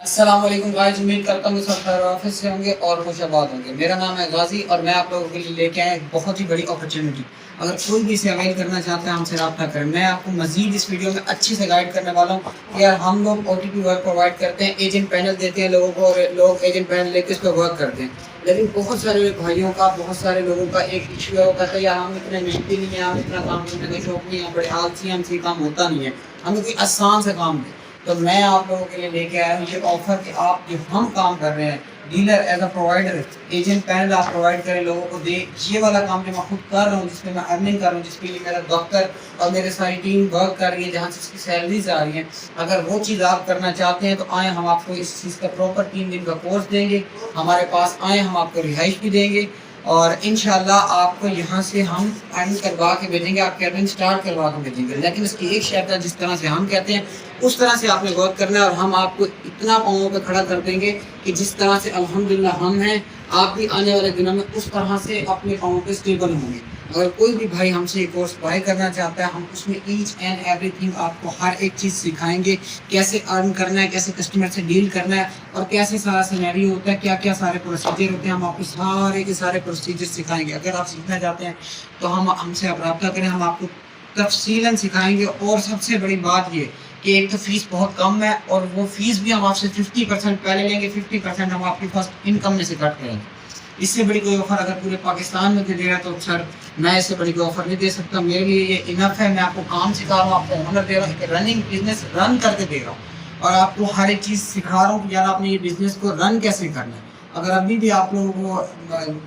अस्सलाम वालेकुम गाइस, उम्मीद करता हूँ सब खैर ऑफिस से होंगे और खुशाबाद होंगे। मेरा नाम है गाजी और मैं आप लोगों के लिए लेके आया एक बहुत ही बड़ी अपॉर्चुनिटी। अगर कोई भी इसे अवेल करना चाहता है हमसे रब्ता करें। मैं आपको मजीद इस वीडियो में अच्छे से गाइड करने वाला हूँ कि यार हम लोग OTP वर्क प्रोवाइड करते हैं, एजेंट पैनल देते हैं लोगों को और लोग एजेंट पैनल लेकर इस पर वर्क करते हैं। लेकिन बहुत सारे भाइयों का, बहुत सारे लोगों का एक इशू है, वो कहता है यार हम इतने मेहनती नहीं है, हम इतना काम करने का शौक नहीं है, बड़े आलसी हैं, हमसे काम होता नहीं है, हमें कोई आसान सा काम दे। तो मैं आप लोगों के लिए लेके आया हूँ ये ऑफर कि आप जो हम काम कर रहे हैं dealer as a provider, agent panel आप प्रोवाइड करें लोगों को दे। ये वाला काम जो मैं खुद कर रहा हूँ, जिसमें मैं अर्निंग कर रहा हूँ, जिसके लिए मेरा दफ्तर और मेरे सारी टीम वर्क कर रही है, जहाँ से इसकी सैलरीज आ रही हैं, अगर वो चीज़ आप करना चाहते हैं तो आए, हम आपको इस चीज़ का प्रॉपर 3 दिन का कोर्स देंगे। हमारे पास आए, हम आपको रिहाइश भी देंगे और इंशाल्लाह आपको यहाँ से हम अर्न करवा के भेजेंगे, आप अर्निंग स्टार्ट करवा के भेजेंगे। लेकिन इसकी एक शर्त है, जिस तरह से हम कहते हैं उस तरह से आपने वर्क करना है और हम आपको इतना पाँवों पे खड़ा कर देंगे कि जिस तरह से अल्हम्दुलिल्लाह हम हैं, आप भी आने वाले दिनों में उस तरह से अपने पाँवों पे स्टेबल होंगे। अगर कोई भी भाई हमसे ये कोर्स बाय करना चाहता है, हम उसमें ईच एंड एवरीथिंग आपको हर एक चीज़ सिखाएंगे, कैसे अर्न करना है, कैसे कस्टमर से डील करना है और कैसे सारा सिनेरियो होता है, क्या क्या सारे प्रोसीजर होते हैं, हम आपको सारे के सारे प्रोसीजर सिखाएंगे। अगर आप सीखना चाहते हैं तो हम हमसे आप रब्ता करें, हम आपको तफसीलन सिखाएंगे। और सबसे बड़ी बात ये कि एक तो फीस बहुत कम है और वो फीस भी हम आपसे 50% पहले लेंगे, 50% हम आपकी फर्स्ट इनकम में से कट करेंगे। इससे बड़ी कोई ऑफर अगर पूरे पाकिस्तान में दे रहा है तो सर मैं इससे बड़ी कोई ऑफर नहीं दे सकता। मेरे लिए ये इनफ है। मैं आपको काम सिखा रहा हूँ, आपको हुनर दे रहा हूँ, एक रनिंग बिजनेस रन करके दे रहा हूँ और आपको हर एक चीज़ सिखा रहा हूँ कि यार आपने ये बिजनेस को रन कैसे करना है। अगर अभी भी आप लोगों को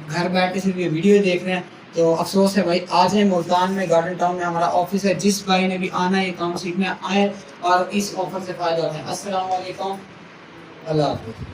घर बैठ के सिर्फ ये वीडियो देख रहे हैं तो अफसोस है भाई। आज है मुल्तान में, गार्डन टाउन में हमारा ऑफिस है। जिस भाई ने भी आना है ये काम सीखने आए और इस ऑफर से फ़ायदा उठाएं। अस्सलाम वालेकुम, अल्लाह हाफ़िज़।